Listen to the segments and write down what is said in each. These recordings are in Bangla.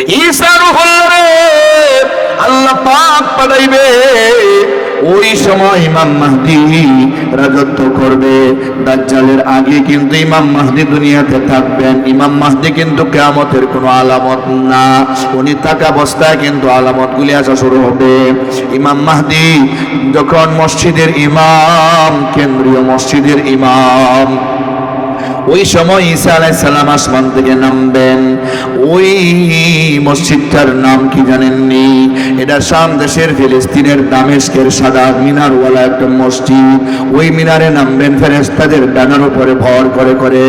ঈসা রূহুল্লাহ আল্লাহ পাক পাঠাইবে। ওই সময় ইমাম মাহদী রাজত্ব করবে। দাজ্জালের আগে কিন্তু ইমাম মাহদী দুনিয়াতে থাকবেন। ইমাম মাহদী কিন্তু কিয়ামতের কোনো আলামত না, উনি থাকা অবস্থায় কিন্তু আলামতগুলি আসা শুরু হবে। ইমাম মাহদী যখন মসজিদের ইমাম, কেন্দ্রীয় মসজিদের ইমাম, ওই সময় ঈসা আলাইহিস সালাম আসমান থেকে নামবেন। ওই মসজিদটার নাম কি জানেননি? এটা শাম দেশের ফিলিস্তিনের দামেস্কের সাদা মিনারওয়ালা একটা মসজিদ। ওই মিনারে নামবেন ফেরেশতাদের ডানার উপরে ভর করে করে,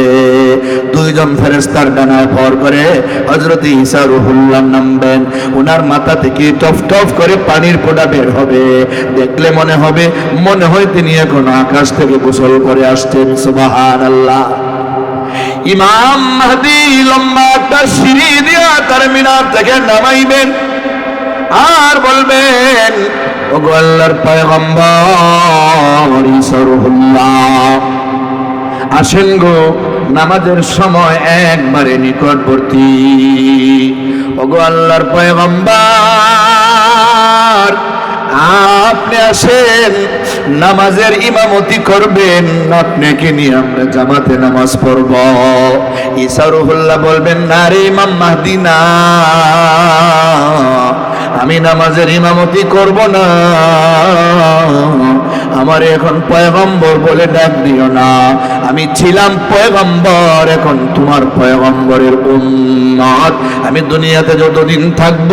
দুইজন ফেরেশতার ডানায় ভর করে হযরত ঈসা রূহুল্লাহ নামবেন। ওনার মাথা থেকে টফ টফ করে পানির ফোঁটা বের হবে। দেখলে মনে হয় তিনি এখন আকাশ থেকে গোসল করে আসছেন। সুবহানাল্লাহ। ইমাম মাহদী লম্বা একটা সিঁড়ি দিয়া তার মিনার থেকে নামাইবেন আর বলবেন, ওগো আল্লাহর পয়গম্বর ঈসা রূহুল্লাহ, আসেন গো, নামাজের সময় একবারে নিকটবর্তী। ওগো আল্লাহর পয়গম্বর, আপনি আসেন, নামাজের ইমামতি করবেন, আপনাকে নিয়ে আমরা জামাতে নামাজ পড়ব। ঈসা রূহুল্লাহ বলবেন, না রে ইমাম মাহদী, না, আমি নামাজের ইমামতি করব না, আমার এখন পয়গম্বর বলে ডাক দিও না। আমি ছিলাম পয়গম্বর, এখন তোমার পয়গম্বরের উম্মত। আমি দুনিয়াতে যতদিন থাকব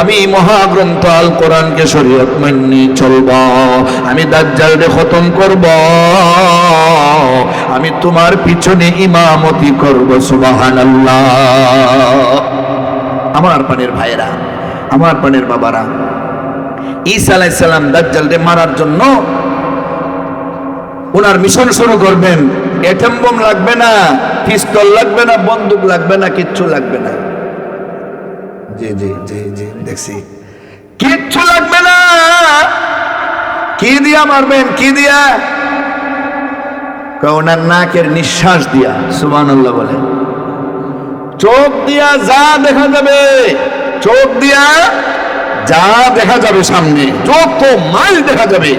আমি মহাগ্রন্থ আল কোরআনকে শরীয়ত মেনে চলব, আমি দাজ্জালকে খতম করব, আমি তোমার পিছনে ইমামতি করব। সুবহানাল্লাহ। আমার প্রাণের ভাইরা, আমার প্রাণের বাবারা, ঈসা আলাইহিস সালাম দাজ্জালকে মারার জন্য ওনার মিশন শুরু করবেন। এটম বোম লাগবে না, পিস্তল লাগবে না, বন্দুক লাগবে না, কিচ্ছু লাগবে না। জি জি জি জি দেখছি, কিচ্ছু লাগবে না। কি দিয়া মারবেন? কি দিয়া? ওনার নাকের নিঃশ্বাস দিয়া। সুবহানাল্লাহ বলে। চোখ দিয়া যা দেখা যাবে, চোখ দিয়া যা দেখা যাবে, সামনে যত মাইল দেখা যাবে,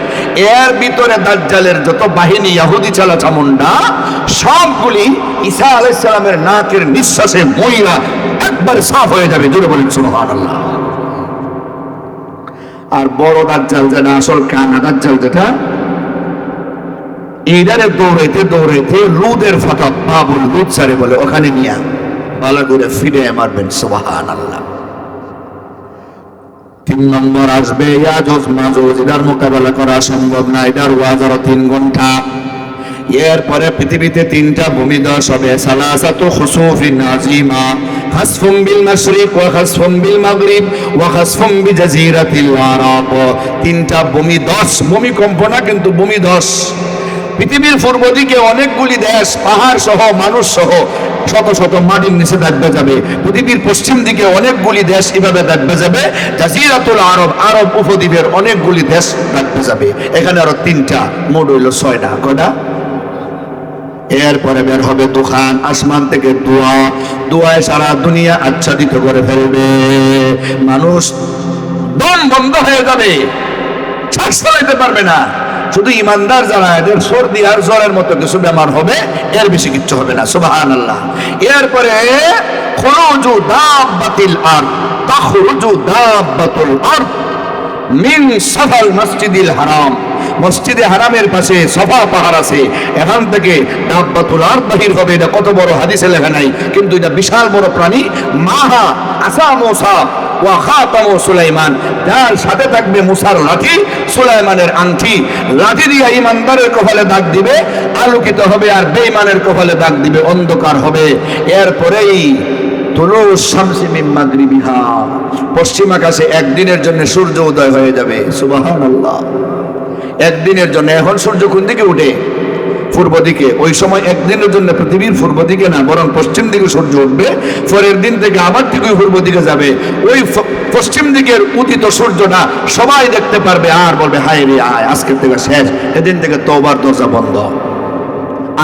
এর ভিতরে দাজ্জালের যত বাহিনী, ইহুদি চালা চামুন্ডা, সবগুলি ঈসা আলাইহিস সালামের নাকের নিঃশ্বাসে ময়লা একবার সাফ হয়ে যাবে। জোরে বলেন সুবহানাল্লাহ। আর বড় দাজ্জাল যেটা, আসল কানা দাজ্জাল যেটা, এইটারে দৌড়াইতে দৌড়াইতে লুদের ফাটক, বাবুল লুদ সারে বলে, ওখানে নিয়ে ভালো করে ফিরে মারবেন। সুবহানাল্লাহ। 3 নম্বর আসবে ইয়াজুজ মাজুজ, এটার মোকাবেলা করা সম্ভব না, এটার ওয়াজ আরো 3 ঘন্টা। এরপরে পৃথিবীতে 3টা ভূমিধস হবে, সালাসাতু খুসুফিন আযীমা, খাসফুম বিল মাশরিক ওয়া খাসফুম বিল মাগরিব ওয়া খাসফুম বিজাজিরাতিল আরাব। 3টা ভূমিধস, ভূমিকম্প না কিন্তু ভূমিধস। পৃথিবীর পূর্ব দিকে অনেকগুলি দেশ, পাহাড় সহ, মানুষ সহ শত শত মাটির নিচে দাববে যাবে। পৃথিবীর পশ্চিম দিকে অনেকগুলি দেশ এভাবে দাববে যাবে। জাজিরাতুল আরব, আরব উপদ্বীপের অনেকগুলি দেশ দাববে যাবে। এখানে আরো 3টা, মোট হইল 6টা। কয়টা? এরপরে বের হবে তুফান, আসমান থেকে ধোঁয়া, ধোঁয়ায় সারা দুনিয়া আচ্ছাদিত করে ফেলবে। মানুষ দম বন্ধ হয়ে যাবে, শ্বাস চালাইতে পারবে না। শুধু ইমানদার যারা, এদের সর্দি আর জ্বরের মতো কিছু বেমার হবে, এর বেশি কিচ্ছু হবে না। সুবহানাল্লাহ। এরপরে খুরুজু দাব্বাতিল আরদ, তাখরুজু দাব্বাতুল আরদ মিন সাফাল মসজিদিল হারাম। মসজিদে হারামের পাশে সফা পাহাড় আছে, এখান থেকে দাব্বাতুল আরদ বাহির হবে। এটা কত বড় হাদিসে লেখা নাই, কিন্তু এটা বিশাল বড় প্রাণী। মাহা আসা মুসা ওয়া খাতামু সুলাইমান, যার সাথে থাকবে মুসার লাঠি, সুলাইমানের আংটি। লাঠি দিয়ে ইমানদারের কপালে দাগ দিবে, আলোকিত হবে, আর বেঈমানের কপালে দাগ দিবে, অন্ধকার হবে। এরপরেই তুলু শামসি মিন মাগরিবিহা, পশ্চিম আকাশে একদিনের জন্য সূর্য উদয় হয়ে যাবে। সুবহানাল্লাহ। একদিনের জন্য। এখন সূর্য কোন দিকে উঠে? পূর্ব দিকে। ওই সময় একদিনের জন্য পৃথিবীর পূর্ব দিকে না, বরং পশ্চিম দিকে সূর্য উঠবে। পরের দিন থেকে আবার ঠিক ওই পূর্ব দিকে যাবে। ওই পশ্চিম দিকের উদিত সূর্যটা সবাই দেখতে পারবে, আর বলবে, হায় রে আয়, আজকের থেকে শেষ। এদিন থেকে তওবার দরজা বন্ধ।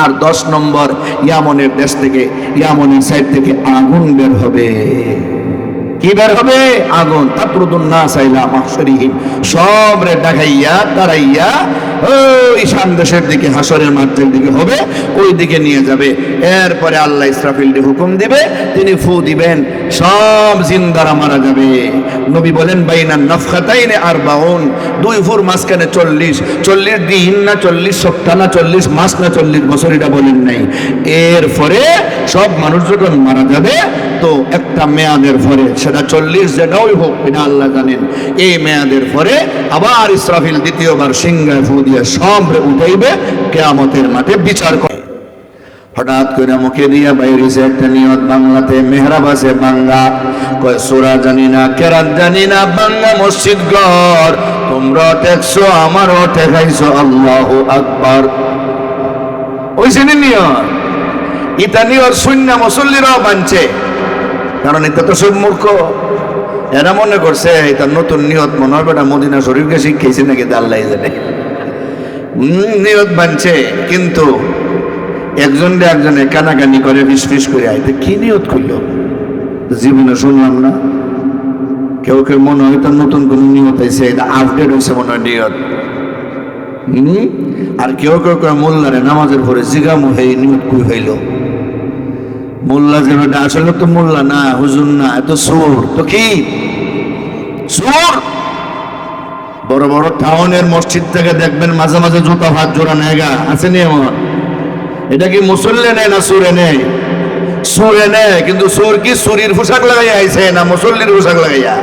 আর 10 নম্বর, ইয়ামনের দেশ থেকে, ইয়ামনের সাইড থেকে আগুন বের হবে। কি বের হবে? আগুন। তাপরুদুন নাস ইলা মাহশরিহিম, সব রে ডাকাইয়া তারাইয়া ওই শাম দেশের দিকে, হাসরের মাঠের দিকে হবে, ওই দিকে নিয়ে যাবে। এরপরে আল্লাহ ইসরাফিলকে হুকুম দিবে, তিনি ফু দিবেন, সব জিন্দারা মারা যাবে। নবী বলেন বাইনান নাফখাতাইনে আরবাউন, দুই ফুর মাঝখানে 40 দিন না 40 সপ্তাহ না 40 মাস না 40 বছর, এটা বলেন নাই। এরপরে সব মানুষ যখন মারা যাবে, তো একটা মেয়াদের পরে, সেটা 40 যেটাই হোক, এটা আল্লাহ জানেন, এই মেয়াদের পরে আবার ইসরাফিল দ্বিতীয়বার সিংহায় ফু দিয়ে সব উঠাইবে, কিয়ামতের মাঠে বিচার করে। হঠাৎ করে মুখে দিয়া বাইরেছে একটা নিয়ত, বাংলাতে মেহরাব আছে বাঙ্গা, কয় সূরা জানি না, কেরাত জানি না, বাঙ্গা মসজিদ ঘর, তোমরা ঠেকছো আমারও ঠেকাইছো, আল্লাহু আকবার। ওই শ্রেণী নিয়ত, ইতা নিয়ত শূন্য মুসল্লিরাও বানছে, কারণ এটা তো সব মূর্খ। এরা মনে করছে এটা নতুন নিয়ত, মনে হয় বেটা মদিনা শরীফকে শিখাইছে নাকি, আল্লাহ জানে। নিয়ত বানছে, কিন্তু একজনে কানাকানি করে, ফিস করে, আইতে কি নিয়ত করল জীবনে শুনলাম না। কেউ কেউ মনে হয় তার নতুন কোন নিয়ত হয়েছে, এটা আপডেট হয়েছে মনে হয় নিয়ত। আর কেউ কেউ মোল্লারে নামাজের পরে জিগামু হয়ে নিয়ত কুই হইল। মোল্লা যে বেটা আসলে তো মোল্লা না, হুজুর না, এত সুর। তো কি সুর? বড় বড় টাউনের মসজিদ থেকে দেখবেন মাঝে মাঝে জুতা ভাত জোড়া নেগা আছে নি এমন। এটা কি মুসল্লি নেয় না সুরে নেয়? সুরে নেয়, কিন্তু সুর কি সুরির পোশাক লাগাই আইছে না মুসল্লির পোশাক লাগাইয়া?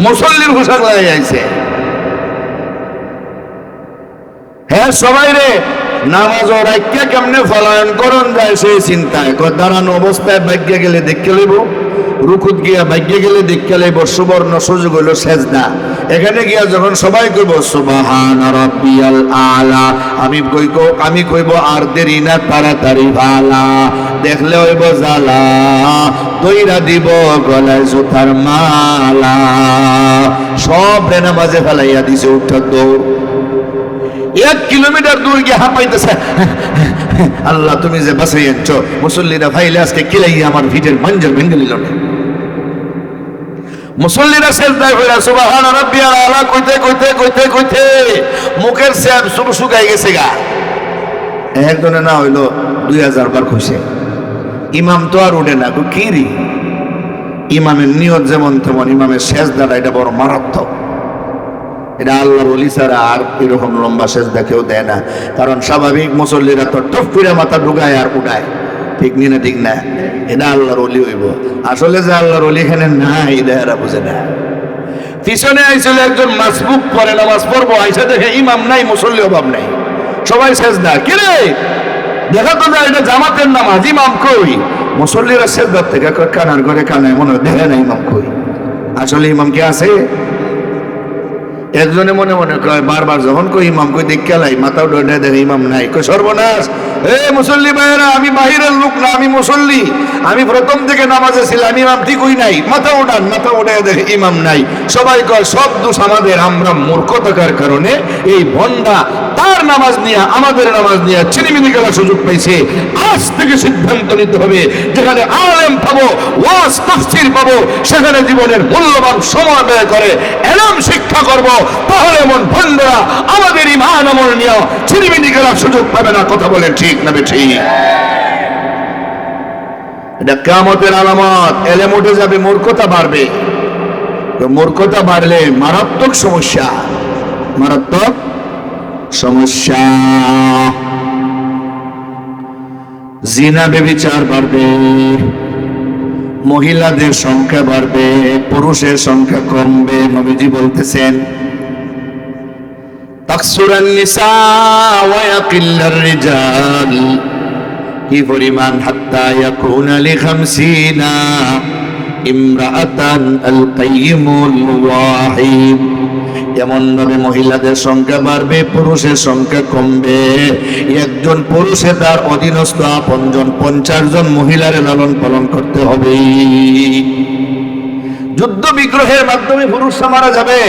মুসল্লির পোশাক লাগাই আইছে। হ্যাঁ, সবাই রে নামাজ রাখিয়া কেমনে ফলায়ন করন যায় সেই চিন্তায়, দাঁড়ানো অবস্থায় ভাগ্যে গেলে দেখে লইব, রুকুত গিয়া ভাগ্যে গেলে দেখে লইব, সুবর্ণ সুযোগ হইল সেজদা। এখানে গিয়া যখন সবাই কইব সুবহান রাব্বিয়াল আলা, আমি কইব আর দেরি না, তাড়াতাড়ি ভালা, দেখলে হইব জালা, দইরা দিব গলায় জুতার মালা, সব রে নামাজে ফেলাইয়া দিছে উঠার দৌড়। 1 কিলোমিটার দূর গিয়ে হাঁপাইতেছে, আল্লাহ তুমি যে বাঁচাই আনছো, মুসল্লিরা ভাইলে আজকে কিলাইয়া আমার ভিটের মঞ্জর ভেঙে নিল না। মুসল্লিরা সেজদায় হইরা সুবহান রাব্বিয়াল আলা কইতে কইতে কইতে কইতে মুখের স্যাপ শুকাই গেছে গা। একজনে না হইলো 2000 বার কইছে। ইমাম তো আর উঠে না, কি রে? ইমামের নিয়ত যেমন তেমন, ইমামের সেজদাটা এটা বড় মারাত্মক। এটা আল্লাহর ওলি ছাড়া আর এরকম লম্বা সেজদা কেউ দেয় না। কারণ স্বাভাবিক মুসল্লিরা তো টপ করে মাথা ঢুকায় আর উঠায়, ঠিক নি না? ঠিক না? এটা আল্লাহর ওলি হইব। আসলে যে আল্লাহর ওলি এখানে নাই, এটা এরা বুঝে না। পিছনে আইছিল একজন মাসবুক পরে নামাজ পড়বো, আইসা দেখে ইমাম নাই, মুসল্লি অভাব নাই, সবাই সেজদা। কি রে, দেখা তো যায় এটা জামাতের নামাজ, ইমাম কই? মুসল্লিরা সেজদার থেকে কানার ঘরে কানায়, মনে হয় দেখে না ইমাম কই। আসলে ইমাম কি আছে? একজনে মনে মনে কয়, বারবার যখন কই ইমাম কই দেখ কেলাই, মাথাও ডরে দেখে ইমাম নাই, কই সর্বনাশ। মুসল্লি ভাইয়েরা, আমি বাহিরের লোক না, আমি মুসল্লি, আমি প্রথম থেকে নামাজে ছিলাম, ইমাম ঠিকই নাই, মাথা উঠান, মাথা উঠে দেখে ইমাম নাই। সবাই কয় সব দোষ আমাদের, আমরা মূর্খ থাকার কারণে এই ভন্ডা তার নামাজ নিয়ে আমাদের নামাজ নিয়ে চিনিমিনি খেলার সুযোগ পাইছে। আজ থেকে সিদ্ধান্ত নিতে হবে, যেখানে আলেম পাবো, ওয়াজ তাফসীর পাবো, সেখানে জীবনের মূল্যবান সময় ব্যয় করে এলম শিক্ষা করব, তাহলে এমন ভন্ডরা আমাদের ইমান আমল নিয়ে চিনিমিনি খেলার সুযোগ পাবে না। কথা বলেন ঠিক না ঠিক? এটা কিয়ামতের আলামত। এলেম উঠে যাবে, মূর্খতা বাড়বে। মূর্খতা বাড়লে মারাত্মক সমস্যা, মারাত্মক সমস্যা। জিনা ব্যভিচার বাড়বে, মহিলাদের সংখ্যা বাড়বে, পুরুষের সংখ্যা কমবে। নবীজি বলতেছেন তাকসুরান নিসা ওয়া ইয়াকিল্লার রিজাল, কি পরিমাণ, হাত্তা ইয়াকুনা লি 50 ইমরাআতান আল কাইয়িমুল ওয়াহিদ। এমন ভাবে মহিলাদের সংখ্যা বাড়বে, পুরুষের সংখ্যা কমবে। একজন পুরুষে তার অধীনস্থ আপনজন 50 জন মহিলার লালন পালন করতে হবে। যুদ্ধ বিগ্রহের মাধ্যমে পুরুষরা মারা যাবে,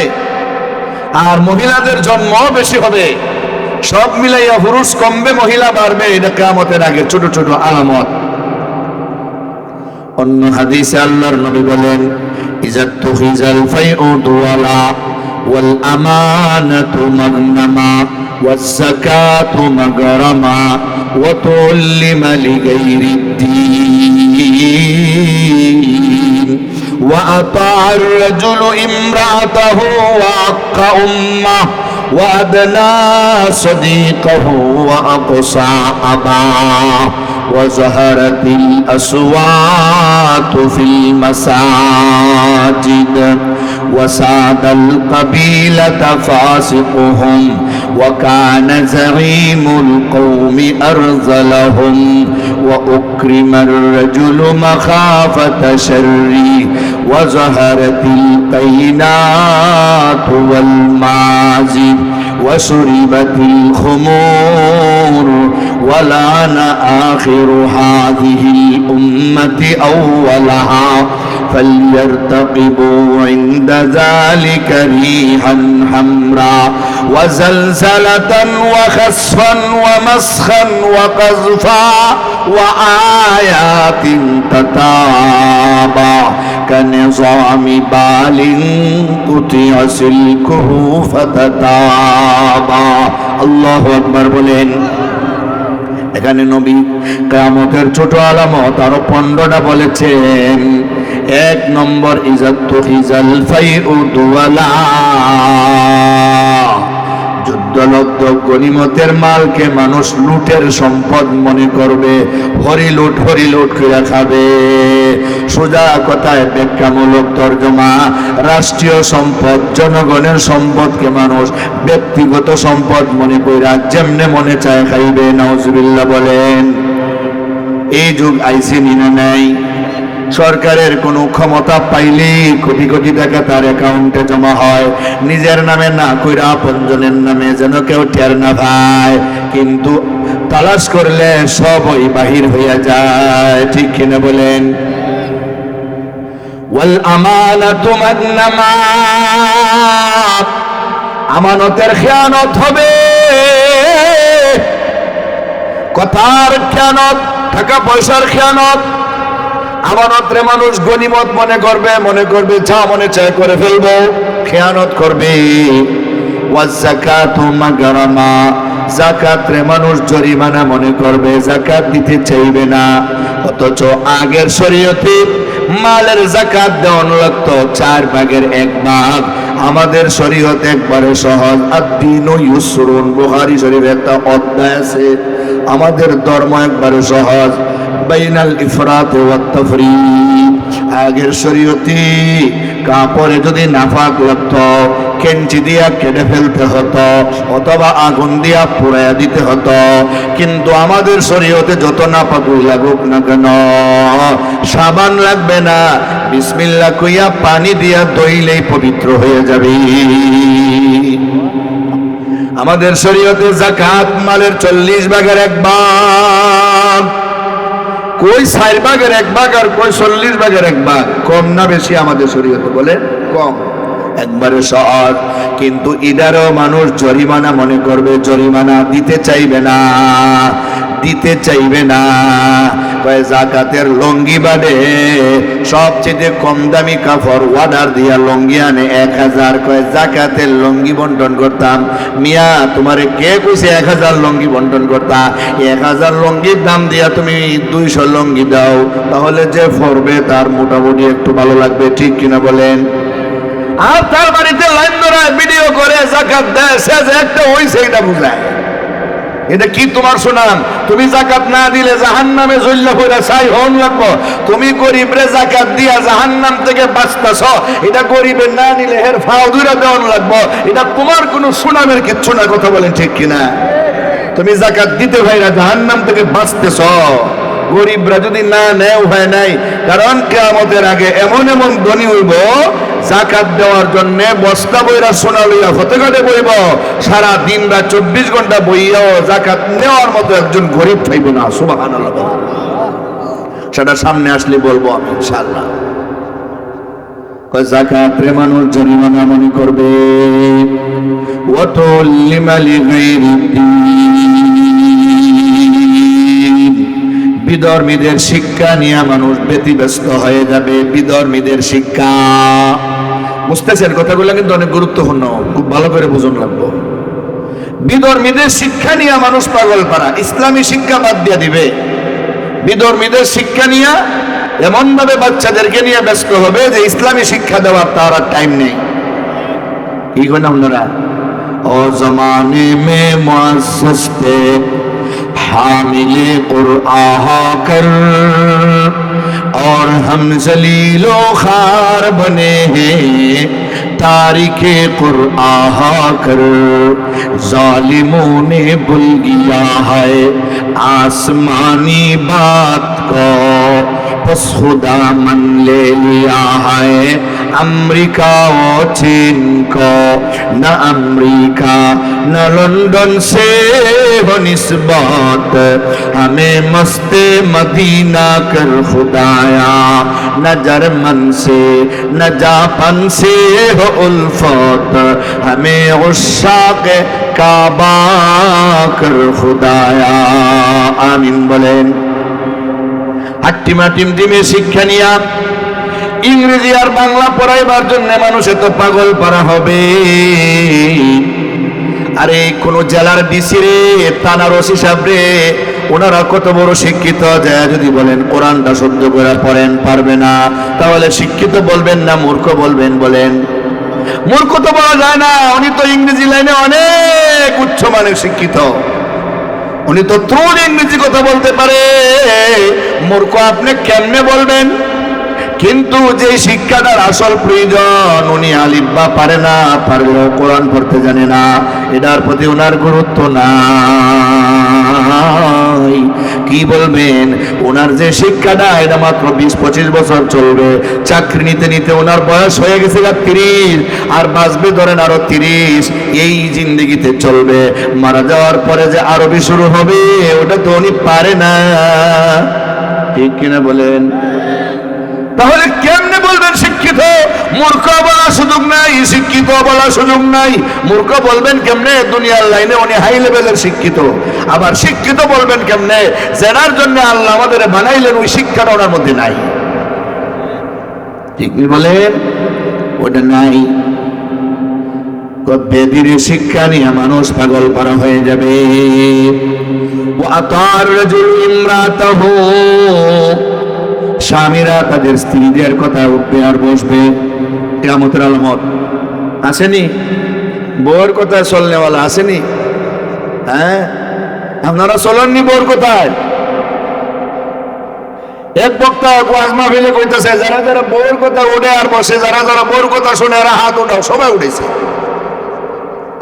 আর মহিলাদের জন্ম বেশি হবে। সব মিলাইয়া পুরুষ কমবে, মহিলা বাড়বে। এটা কিয়ামতের আগে ছোট ছোট আলামত। অন্য হাদিসে আল্লাহর নবী বলেন ইযা তুখিজাল ফাইউ দুওয়ালা ওয়াল আমানাতু মাগনামা ওয়াজ যাকাতু মাগরামা ওয়া তুল্লিমা লিগাইরিদ্দীন ওয়া আতা'আর রাজুলু ইমরাআতাহু ওয়া আক্কা উম্মাহ وأدنى صديقه وأقصى أباه وظهرت الأصوات في المساجد وساد القبيلة فاسقهم وكان زعيم القوم أرذلهم وأكرم الرجل مخافة شره وظهرت القينات والمعازف وشربت الخمور ولعن آخر هذه الأمة أولها فليرتقبوا عند ذلك ريحا حمراء وزلزلة وخسفا ومسخا وقذفا وآيات تتابع كنظام بال قطع سلكه فتتابع الله أكبر বলেন। এখানে নবী কিয়ামতের ছোট আলামত আরো 15টা বলেছেন। 1 নম্বর ইযা তুখিজাল ফাইউ দুওয়ালা, যুদ্ধলব্ধ গনিমতের মালকে মানুষ লুটের সম্পদ মনে করবে, হরিলুট করে খাবে। সোজা কথায় ব্যাখ্যামূলক তর্জমা, রাষ্ট্রীয় সম্পদ জনগণের সম্পদকে মানুষ ব্যক্তিগত সম্পদ মনে কইরা যেমনে মনে চায় খাইবে। নাউজুবিল্লাহ বলেন। এই যুগ আইছে না নাই? সরকারের কোনো ক্ষমতা পাইলে কোটি কোটি টাকা তার অ্যাকাউন্টে জমা হয়, নিজের নামে না কইরা আপনজনের নামে, যেন কেউ টের না পায়। কিন্তু তালাশ করলে সবই বাহির হইয়া যায়। ঠিক কিনা বলেন? ওয়াল আমানাতু মাগনামা, আমানতের খেয়ানত হবে, কথার খেয়ানত, টাকা পয়সার খেয়ানত। আমানতরে মানুষ গনিমত মনে করবে যা মনে চায় করে ফেলবো, খেয়ানত করবে। ওয়াজ যাকাতু মাগরামা, যাকাতরে মানুষ জরিমানা মনে করবে, যাকাত দিতে চাইবে না। অথচ আগের শরীয়তে মালের যাকাত দেওয়া লাগতো 4 ভাগের 1 ভাগ। আমাদের শরীয়ত একবারে সহজ। আদ-দীনু ইউসরুন, বুখারী শরীফে একটা অধ্যায় আছে। আমাদের ধর্ম একবারে সহজ, বাইনাল ইফরাত ওয়াত তাফরিদ। আগের শরীয়তে কাপড়ে যদি নাফাক লাগতো, কেঞ্চি দিয়া কেটে ফেলতে হতো অথবা আগুন দিয়া পুড়াইয়া দিতে হতো। কিন্তু আমাদের শরীয়তে যত নাপাকুই লাগুক না কেন, সাবান লাগবে না, বিসমিল্লাহ কইয়া পানি দিয়া ধুইলেই পবিত্র হয়ে যাবে। আমাদের শরীয়তে যাকাত মালের 40 ভাগের 1 ভাগ, কই 4 ভাগের 1 ভাগ আর কই 40 ভাগের 1 ভাগ। কম না বেশি? আমাদের শরীয়তে বলে কম, একবারে সহজ। কিন্তু ইদারও মানুষ জরিমানা মনে করবে, জরিমানা দিতে চাইবে না। কয় যাকাতের লঙ্গি বাদে সবচেয়ে কম দামি কাপড় অর্ডার দিয়া লঙ্গি আনে 1000। কয় যাকাতের লঙ্গি বন্টন করতাম। মিয়া তোমারে কে কইছে 1000 লঙ্গি বন্টন করতা? 1000 লঙ্গির দাম দিয়া তুমি 200 লঙ্গি দাও, তাহলে যে পড়বে তার মোটামুটি একটু ভালো লাগবে। ঠিক কিনা বলেন? আর তার বাড়িতে লাইন ধরে ভিডিও করে যাকাত দেয়, সে যে একটা হইছে এটা বুঝায়। এটা কি তোমার সুনাম? তুমি যাকাত না দিলে জাহান্নামে জ্বললে পড়া ছাই হন লাগবো। তুমি গরিবরে যাকাত দিয়া জাহান্নাম থেকে বাঁচতাছ, এটা গরিবের না নিলে হের ফাও দুইরা দেওয়ান লাগবো। এটা তোমার কোনো সুনামের কিচ্ছু না। কথা বলেন ঠিক কিনা? তুমি যাকাত দিতে ভাইরা জাহান্নাম থেকে বাঁচতেছ, গরিবরা যদি না নেও হয় নাই। কারণ কিয়ামতের আগে এমন ধনী হইব, যাকাত দেওয়ার জন্য বস্তা বইরা সোনা লইয়া ফতেঘাটে বইব, সারা দিন রাত 24 ঘন্টা বইয়াও যাকাত নেওয়ার মতো একজন গরিব পাইব না। সুবহানাল্লাহ। সেটা সামনে আসলে বলবো আমি ইনশাআল্লাহ। যাকাত রে মানুষ জরিমানা মনে করবে। ওয়াতুল্লিমা লিগাইরিদ্দীন, বিধর্মীদের শিক্ষা নিয়ে মানুষ ব্যতিব্যস্ত হয়ে যাবে। বিধর্মীদের শিক্ষা, বুঝতেছেন কথাগুলো কিন্তু অনেক গুরুত্বপূর্ণ, খুব ভালো করে বুঝুন লাগবো। বিধর্মীদের শিক্ষা নিয়ে মানুষ পাগল পারা, ইসলামী শিক্ষা বাদ দিয়ে দিবে। বিধর্মীদের শিক্ষা নিয়ে এমন ভাবে বাচ্চাদেরকে নিয়ে ব্যস্ত হবে যে ইসলামী শিক্ষা দেওয়ার তার আর টাইম নেই। কি করেন আপনারা? ও জমানে মে মুআসসাস थे हामिले कुरआन कर और हम जलीलो खार बने हैं तारिके कुरआन कर जालिमों ने भूल गया है आसमानी बात को बस खुदा मन ले लिया है अमेरिका और चीन को न अमेरिका न लंदन से हो निस्बत हमें मस्ते मदीना कर खुदाया न जर्मन से न जापान से हो उल्फत हमें उशाक काबा कर खुदाया आमीन बोलें। হাট্টিমা টিমটিমে শিক্ষা নিয়া ইংরেজি আর বাংলা পড়াইবার জন্য মানুষ এত পাগল পারা হবে। আরে কোন জেলার ডিসি রে, থানার ওসি সাহেব রে, ওনারা কত বড় শিক্ষিত, যায় যদি বলেন কোরআনটা শুদ্ধ করে পড়েন, পারবে না, তাহলে শিক্ষিত বলবেন না মূর্খ বলবেন? বলেন, মূর্খ তো বলা যায় না, উনি তো ইংরেজি লাইনে অনেক উচ্চ মানের শিক্ষিত, উনি তো ত্রুণ ইংরেজি কথা বলতে পারে। মূর্খ আপনি কেমনে বলবেন? কিন্তু যে শিক্ষাটার আসল প্রয়োজন, উনি আলিফ বা পারে না, পারলেও কোরআন পড়তে জানে না, এটার প্রতি ওনার গুরুত্ব নাই। কি বলবেন? ওনার যে শিক্ষাটা, এটা মাত্র 20-25 বছর চলবে, চাকরি নিতে নিতে ওনার বয়স হয়ে গেছে 30, আর বাঁচবে ধরেন আরো 30, এই জিন্দেগিতে চলবে। মারা যাওয়ার পরে যে আরবি শুরু হবে, ওটা তো উনি পারে না। ঠিক কিনা বলেন? তাহলে কেমনে বলবেন শিক্ষিত? মূর্খ বলার সুযোগ নাই, শিক্ষিত বলার সুযোগ নাই। মূর্খ বলবেন কেমনে? দুনিয়ার লাইনে উনি হাই লেভেলের শিক্ষিত। আবার শিক্ষিত বলবেন কেমনে? যেটার জন্য আল্লাহ আমাদের বানাইলেন ওই শিক্ষাটা ওনার মধ্যে নাই। ঠিক বলেন? ওটা নাই। বেদির শিক্ষা নিয়ে মানুষ পাগল পারা হয়ে যাবে। ও আতার রাজুল ইমরাতাহু, স্বামীরা তাদের স্ত্রীদের কথা উঠবে আর বসবে। কিয়ামতের আলামত আসেনি? বউর কথা চলনেওয়ালা আসেনি? হ্যাঁ, আপনারা চলেননি বউর কথায়? এক বক্তা ওয়াজ মাহফিলে কইতেছে, যারা যারা বউর কথা উঠে আর বসে, যারা যারা বউর কথা শুনে এরা হাত উঠাও। সবাই উঠেছে,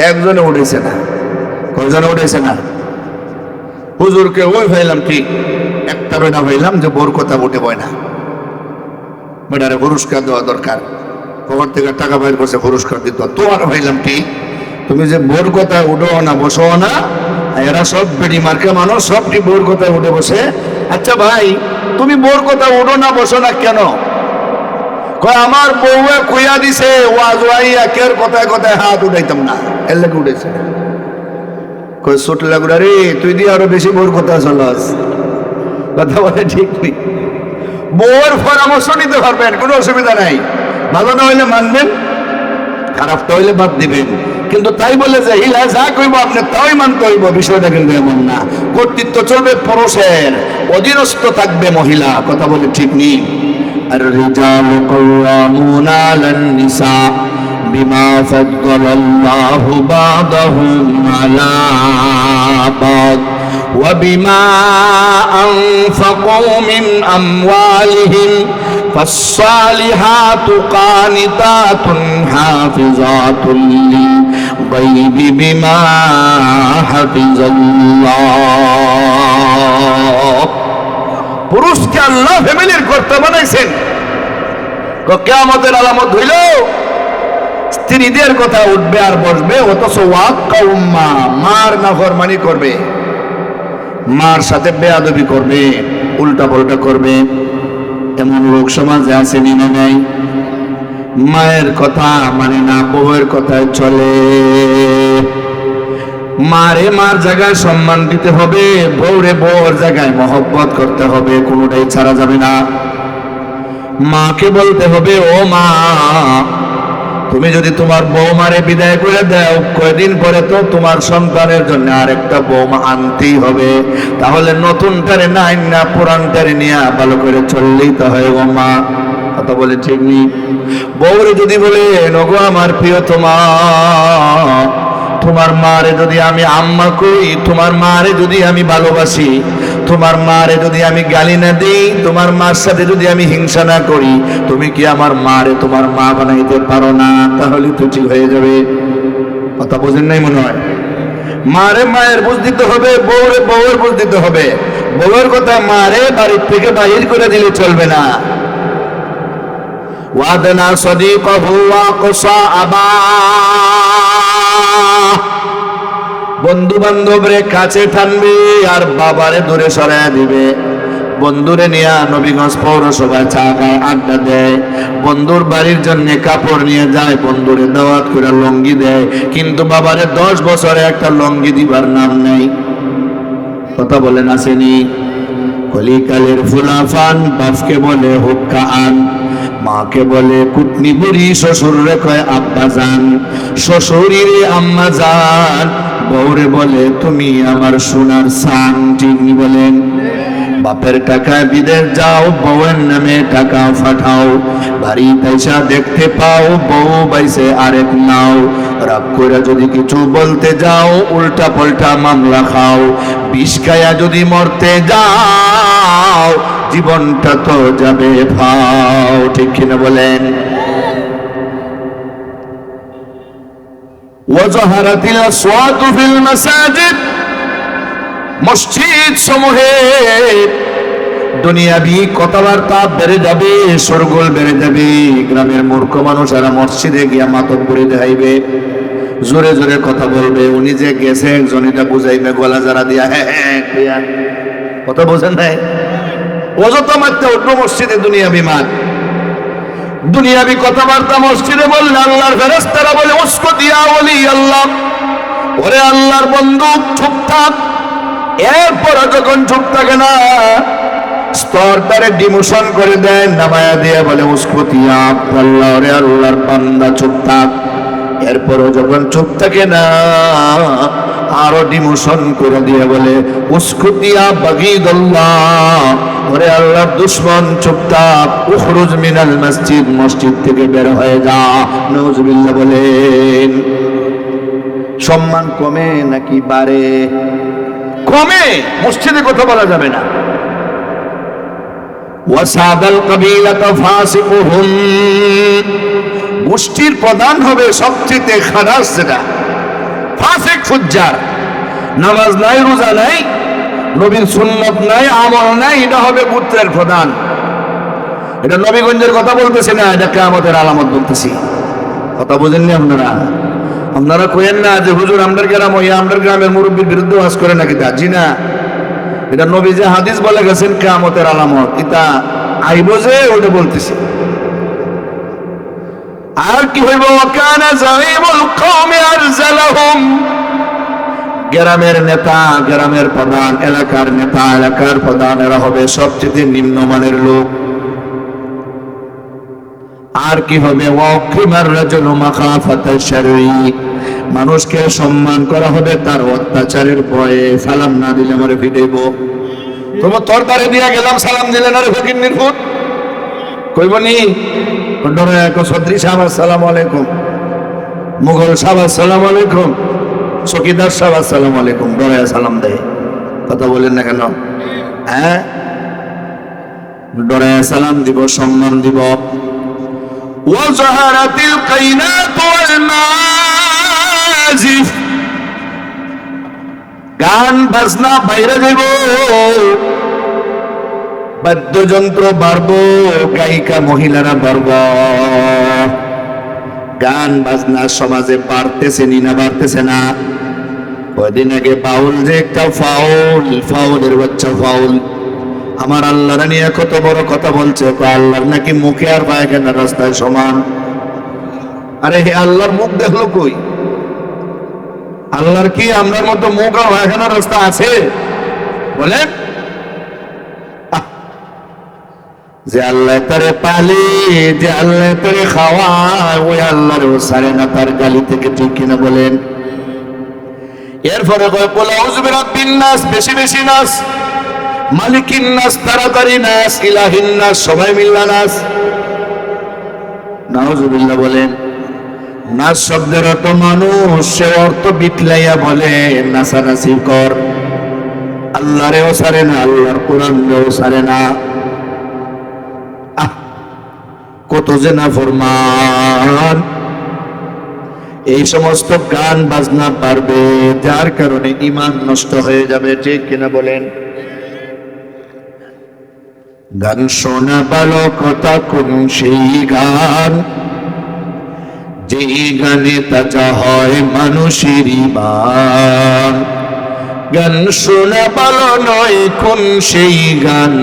একজনে উঠেছে না। কয়জনে উঠেছে না? হুজুরকে ওই ভাইলাম, ঠিক একটা বেটা ভাইলাম যে বোর কথা উঠে বয় না, বেটারে পুরস্কার দেওয়া দরকার, পকেট থেকে টাকা বাইর করছে পুরস্কার দিত। তোমার ভাইলাম ঠিক, তুমি যে বোর কথা উঠো না বসো না, এরা সব বেড়ি মার্কে মানুষ, সবটি বোর কথা উঠে বসে। আচ্ছা ভাই, তুমি বোর কথা উঠো না বসো না কেন? কয় আমার বউয়ে কইয়া দিছে ওয়াজ ওয়াইয়া কের কথায় কথায় হাত উঠাইতাম না, এর লাগে উঠেছে। কয় ছোট লাগুড়া রে, তুই দিয়ে আরো বেশি বোর কথা চলাস। কথা বলে ঠিক নেই। বউয়ের পরামর্শ নিতে পারবেন, কোনো অসুবিধা নাই। ভালো না হইলে মানবেন, খারাপটা হইলে বাদ দিবেন। কিন্তু তাই বলে যে হিলা যা কইব আপনি তাই মানতে হইব, বিষয়টা কিন্তু এমন না। কর্তৃত্ব চলবে পুরুষের, অধীনস্থ থাকবে মহিলা। কথা বলে ঠিক নেই। আর রিজালু কাওয়ামুনা আলান নিসা বিমা ফাদ্দালাল্লাহু বা'দাহুম আলা বা'দ وبما أنفقوا من أموالهم فالصالحات قانتات حافظات للغيب بما حفظ الله। পুরুষকে আল্লাহ ফ্যামিলির কর্তা বানাইছেন। কিয়ামতের আলামত হইল স্ত্রীদের কথা উঠবে আর বসবে, অথচ ওয়াক্কা উম্মা, মার নাফরমানি করবে, মার সাথে বেয়াদবি করবে, উল্টা পাল্টা করবে। এমন লোক সমাজে আসেনি না নাই? মায়ের কথা মানে না, বউয়ের কথায় চলে। মারে মার জায়গায় সম্মান দিতে হবে, বউরে বউর জায়গায় মহব্বত করতে হবে, কোনোটাই ছাড়া যাবে না। মাকে বলতে হবে, ও মা, তুমি যদি তোমার বৌমারে বিদায় করে দাও, কয়দিন পরে তো তোমার সন্তানের জন্য আরেকটা বৌমা আনতেই হবে। তাহলে নতুনটারে নাই না পুরানটারে নিয়ে ভালো করে চললেই তো হয় গো মা। কথা বলে ঠিক নেই? বউরে যদি বলে, নগো আমার প্রিয় তোমার মারে যদি আমি আম্মা কই, তোমার মারে যদি আমি ভালোবাসি, তোমার মারে যদি আমি গালি না দিই, তোমার মার সাথে যদি আমি হিংসা না করি, তুমি কি আমার মারে তোমার মা বানাইতে পারো না? তাহলে তো ঠিক হয়ে যাবে। কথা বোঝেন নাই মনে হয়? মারে মায়ের বুঝ দিতে হবে, বউরে বউয়ের বুঝ দিতে হবে। বউয়ের কথা মারে বাড়ির থেকে বাহির করে দিলে চলবে না। ওয়াদনা সদিকাহু ওয়া কসা আবা, বন্ধু বান্ধবরে কাছে টানবে আর বাবারে দূরে সরায় দিবে। বন্ধুরে নিয়ে নবীগঞ্জ পৌরসভায় চা খায়, আড্ডা দেয়, বন্ধুর বাড়ির জন্য কাপড় নিয়ে যায়, বন্ধুরে দাওয়াত করে লঙ্গি দেয়, কিন্তু বাবারে 10 বছরে একটা লঙ্গি দিবার নাম নেই। কথা বলেন আসেনি? কলিকালের ফুলাফান, বাপকে বলে হুক্কা আন, মাকে বলে কুটনি বুড়ি, শ্বশুরে কয় আব্বা জান, শ্বশুরিরে আম্মা জান, বউরে বলে তুমি আমার সোনার সান। ঠিক বলেন? বাপের টাকায় বিদেশ যাও, বউয়ের নামে টাকা পাঠাও, বাড়ি পয়সা দেখতে পাও, বউ বাইসে আরেক নাও, রাগ করে যদি কিছু বলতে যাও, উল্টা পাল্টা মামলা খাও, বিষ খায়া যদি মরতে যাও, জীবনটা তো যাবে ফাও। ঠিক কিনা বলেন? ওয়াজহারাতিল আসওয়াতু ফিল মাসাজিদ, মসজিদ সমূহে দুনিয়াবি কথাবার্তা বেড়ে যাবে, শোরগোল বেড়ে যাবে। গ্রামের মূর্খ মানুষেরা মসজিদে গিয়া মাতব করে দেখাইবে, জোরে জোরে কথা বলবে, উনি যে গেছে একজন এটা বুঝাইবে গলা যারা দিয়া, হ্যাঁ কথা বোঝেন নাই? অযথা মারতে উঠবো মসজিদে দুনিয়াবি মাত, দুনিয়াবি কথাবার্তা মসজিদে বললে আল্লাহর ফেরেশতারা বলে উসকু দিয়া ওলি আল্লাহ, ওরে আল্লাহর বন্ধু চুপ থাক। এরপরে যখন চুপ থাকে না, স্তরটারে ডিমোশন করে দেয়, নামায়া দিয়ে বলে উসকু দিয়া আল্লাহ, ওরে আল্লাহর বান্দা চুপ থাক। এরপরও যখন চুপ থাকে না, আরো ডিমোশন করে দিয়ে বলে উসকু দিয়া বাগীদুল্লাহ, ওরে আল্লাহর দুশমন চুপ থাক, উখরুজ মিনাল মসজিদ, মসজিদ থেকে বের হয়ে যা। নাউজুবিল্লাহ বলেন। সম্মান কমে নাকি বাড়ে? কমে। মসজিদে কথা বলা যাবে না। ওয়াসাদাল কাবিলাতা ফাসিকুহুম, গোষ্ঠীর প্রধান হবে সবচেয়ে খারাপ যেটা ফাসিক ফুজ্জার, নামাজ নাই, রোজা নাই, নবীর সুন্নাত নাই, আমল নাই, এটা হবে গোত্রের প্রধান। এটা নবীগঞ্জের কথা বলতেছি না, এটা কিয়ামতের আলামত বলতেছি। কথা বুঝেননি আপনারা? আপনারা কইেন না যে হুজুর আমরার গ্রাম ওই আমরার গ্রামের মুরব্বীর বিরুদ্ধে ওয়াজ করে নাকি? জি না, এটা নবী যে হাদিস বলে গেছেন কিয়ামতের আলামত, এটা আইব যে ওটা বলতেছি। আর কি হইব? ওয়াকানা যাইমুল কওমি আরজালাহুম, গ্রামের নেতা, গ্রামের প্রধান, এলাকার নেতা, এলাকার প্রধান, এরা হবে সবচেয়ে নিম্নমানের লোক। আর কি হবে? ওয়াকিমার রাজুলু মাখাফাতা শাররি, মানুষকে সম্মান করা হবে তার অত্যাচারের ভয়ে। সালাম না দিলে আমারে ফিটাইব। তোমার তরকারি দিয়া গেলাম, সালাম দিলেন আরে ফকির নির্ফুট কইবনি? সদ্রি সাহেব আসসালামু আলাইকুম, মুঘল সাহেব আসসালামু আলাইকুম, চকিদার সাহেব আসসালামু আলাইকুম, ডরায় সালাম দেয়। কথা বলেন না কেন? হ্যাঁ, ডরায় সালাম দিব, সম্মান দিব। ওয়াজহারাতিল কাইনাতু ওয়াল মাজিফ, গান বাজনা বাইরে দেব, বাদ্যযন্ত্র বাড়বো, গায়িকা মহিলারা বাড়বো। গান বাজনা সমাজে বাড়তেছে না বাড়তেছে না? কয়দিন আগে বাউল যে একটা ফাউলের বাচ্চা ফাউল, আমার আল্লাহর নিয়ে কত বড় কথা বলছে। আল্লাহর নাকি মুখে আর পায়খানা রাস্তায় সমান। আরে হে, আল্লাহর মুখ দেখলো কই? আল্লাহর কি আমরার মতো মুখ আর পায়খানার রাস্তা আছে বলেন? যে আল্লাহ তারে পালে, যে আল্লাহ তারে খাওয়ায়, ওই আল্লাহর ও সারে না তার গালি থেকে, ঠিক কিনা বলেন? এরপরে কয় কুল আউযু বিরাব্বিন নাস, বেশি বেশি নাস, মালিকিন নাস, তাড়াতাড়ি নাস, ইলাহিন নাস, সবাই মিল্লা নাস। নাউজুবিল্লাহ বলেন। নাস শব্দের অর্থ মানুষ, সে অর্থ বিটলাইয়া বলে নাচানাচি কর। আল্লাহরেও সারে না, আল্লাহর কোরআনকেও সারে না। কত যে নাফরমান! এই সমস্ত গান বাজনা পারবে, যার কারণে ঈমান নষ্ট হয়ে যাবে, ঠিক কিনা বলেন? গান শোনা ভালো, কথা কোন সেই গান যেই গানে তাজা হয় মানুষের ঈমান। গান শোনা ভালো নয় কোন সেই গান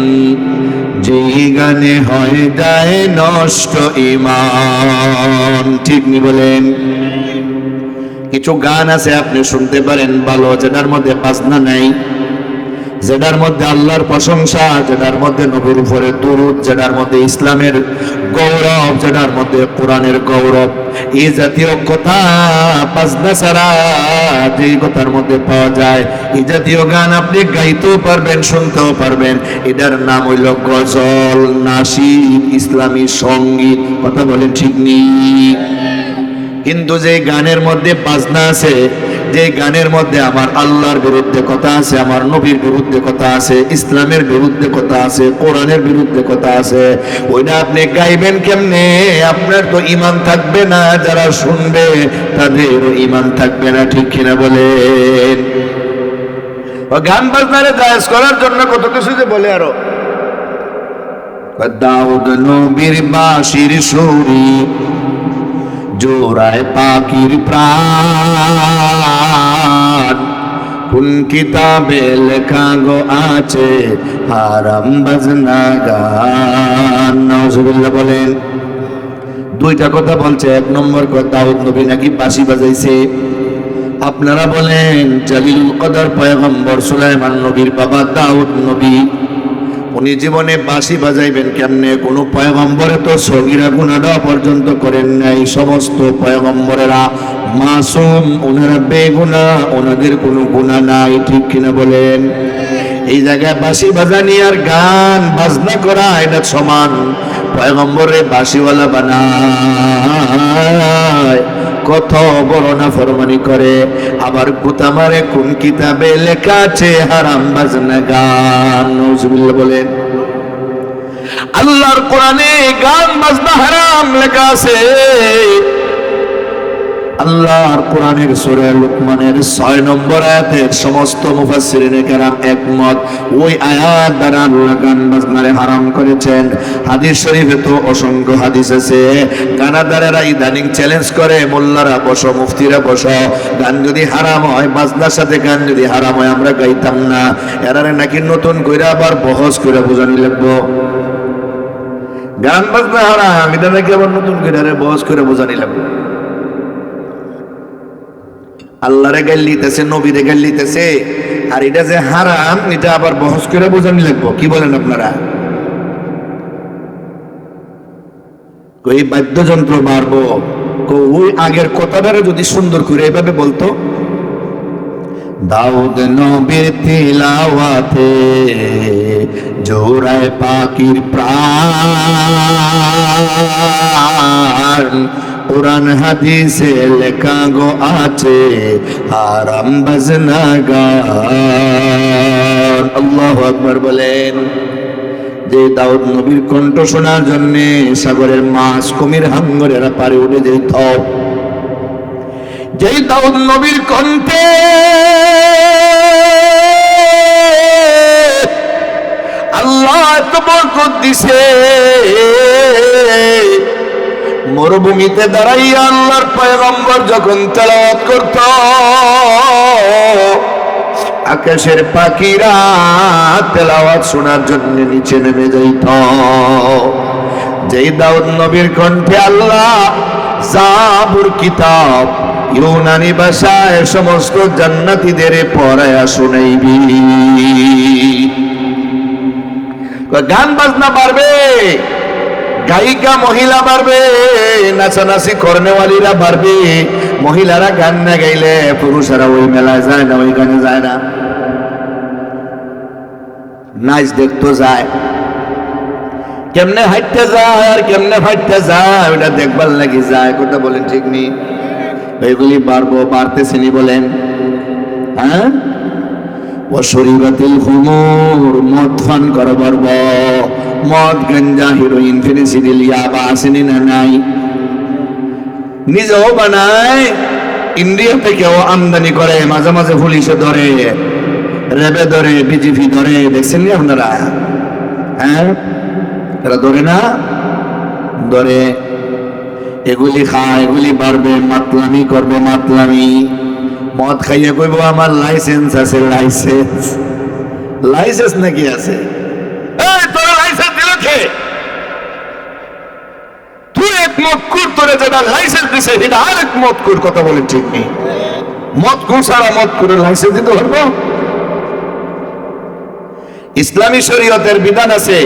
যেই গানে হয় যায় নষ্ট ঈমান, ঠিক নি বলেন? কিছু গান আছে আপনি শুনতে পারেন ভালো, যেটার মধ্যে বাজনা নাই, যেটার মধ্যে আল্লাহর প্রশংসা, যেটার মধ্যে নবীর উপরে দুরূদ, যেটার মধ্যে ইসলামের গৌরব, যেটার মধ্যে কোরআনের গৌরব, এই জাতীয় কথা বাজনা ছাড়া যে কথার মধ্যে পাওয়া যায়, এই জাতীয় গান আপনি গাইতেও পারবেন, শুনতেও পারবেন। এটার নাম হইল গজল, নাশিদ, ইসলামী সঙ্গীত। কথা বলেন ঠিক নেই? কিন্তু যে গানের মধ্যে বাজনা আছে, যে গানের মধ্যে আমার আল্লাহর বিরুদ্ধে কথা আছে, আমার নবীর বিরুদ্ধে কথা আছে, ইসলামের বিরুদ্ধে কথা আছে, কোরআনের বিরুদ্ধে কথা আছে, ওইটা আপনি গাইবেন কেমনে? আপনার তো ঈমান থাকবে না, যারা শুনবে তাদেরও ঈমান থাকবে না, ঠিক কিনা বলেন? গান বাজনারে জায়েজ করার জন্য কত কিছু যে বলে। আরো দাউদ নবীর বাঁশির সুরি জোড়ায় পাখির প্রাণ, কোন কিতাবে লেখা গো আছে হারাম বাজনা গান। নাউজুবিল্লাহ বলেন। দুইটা কথা বলছে। এক নম্বর কথা, দাউদ নবী নাকি বাঁশি বাজাইছে। আপনারা বলেন জালিলুল কদর পয়গম্বর সুলাইমান নবীর বাবা দাউদ নবী, উনি জীবনে বাঁশি বাজাইবেন কেমনে? কোন পয়গম্বরে তো সগীরা গুনাহ পর্যন্ত করেন নাই। সমস্ত পয়গম্বরেরা মাসুম, ওনারা বেগুনাহ, ওনাদের কোনো গুনাহ নাই, ঠিক কিনা বলেন? এই জায়গায় বাঁশি বাজানি আর গান বাজনা করা এটা সমান। পয়গম্বরে বাঁশিওয়ালা বানায়, কত বড় নাফরমানি করে, আবার গুতা মারে কোন কিতাবে লেখা আছে হারাম বাজনা গান। নাউজুবিল্লাহ বলেন। আল্লাহর কোরআনে গান বাজনা হারাম লেখা আছে। আল্লাহর কোরআনের সূরা লুকমানের 6 নম্বর আয়াতের সমস্ত মুফাসসিরিনে কেরাম একমত, ওই আয়াত দ্বারা আল্লাহ গান বাজনারে হারাম করেছেন। হাদিস শরীফে তো অসংখ্য হাদিস আছে। গানাদারেরা ইদানিং চ্যালেঞ্জ করে, মোল্লারা বসো, মুফতিরা বসো, গান যদি হারাম হয়, বাজনার সাথে গান যদি হারাম হয়, আমরা গাইতাম না। এরারে নাকি নতুন কইরা আবার বহস করে বোঝানি লাগবো। গান বাজনা হারাম, এটা নাকি আবার নতুন কইরা বহস করে বোঝানি লাগবো। আল্লাহরে গাল দিতেছে, নবীরে গাল দিতেছে, আর এটা যে হারাম এটা আবার বহস করে বোঝানি লাগবো। কি বলেন আপনারা? ওই বাদ্যযন্ত্র মারবো, ওই আগের কথাটারে যদি সুন্দর করে এভাবে বলতো, দাউদ নবীর তিলাওয়াতে জোড়ায় পাখির প্রাণ, কোরআন হাদিসে লেখা গো আছে হারাম বাজনা গান। আল্লাহু আকবার বলেন। যে দাউদ নবীর কণ্ঠ শোনার জন্য সাগরের মাছ, কুমির, হাঙ্গরেরা পারে উঠে যেত, যেই দাউদ নবীর কণ্ঠে আল্লাহ এত বরকত দিছে, মরুভূমিতে দাঁড়াইয়া আল্লাহর পয়গম্বর যখন তেলাওয়াত করত, আকাশের পাখিরা তেলাওয়াত শোনার জন্য নিচে নেমে যাইত। যেই দাউদ নবীর কণ্ঠে আল্লাহ জাবুর কিতাব, ইউনানি ভাষায় সমস্ত জান্নাতীদের পড়ায়া শুনাইবি। গান বাজনা বাড়বে, গায়িকা মহিলা বাড়বে, নাচানাচি করনেওয়ালিরা বাড়বে। মহিলারা গান না গাইলে পুরুষেরা ওই মেলায় যায় না, ওই গানে যায় না, নাচ দেখতে যায়। কেমনে হাঁটতে যায় আর কেমনে ফাইটতে যায় ওটা দেখবার লাগি যায়। কথা বলেন ঠিক নেই? এগুলি বাড়বো, বাড়তেছে নি বলেন? হ্যাঁ, ওয়াশরিবাতিল খুমুর, মদ পান করা বাড়ব। মদ, গাঞ্জা, হিরোইন, ফেনিসিডিল, ইয়াবা আসেনি না নাই? নিজেও বানায়, ইন্ডিয়া থেকেও আমদানি করে, মাঝে মাঝে পুলিশে ধরে, রেবে ধরে, বিজিপি ধরে, দেখছেন নি আপনারা? হ্যাঁ, এরা ধরে না? ধরে। এগুলি খায়, এগুলি বাড়বে, মাতলামি করবে, মাতলামি। মদ খাইয়ে কইব আমার লাইসেন্স আছে। লাইসেন্স, লাইসেন্স নাকি আছে? এই তোর লাইসেন্স দিল কে? তুই এক মদকুর, তোরে যেটা লাইসেন্স দিছে এটা আরেক মদকুর। কথা বলে ঠিক নেই? মদকুর ছাড়া মদকুরের লাইসেন্স দিতে পারবো? ইসলামী শরীয়তের বিধান আছে,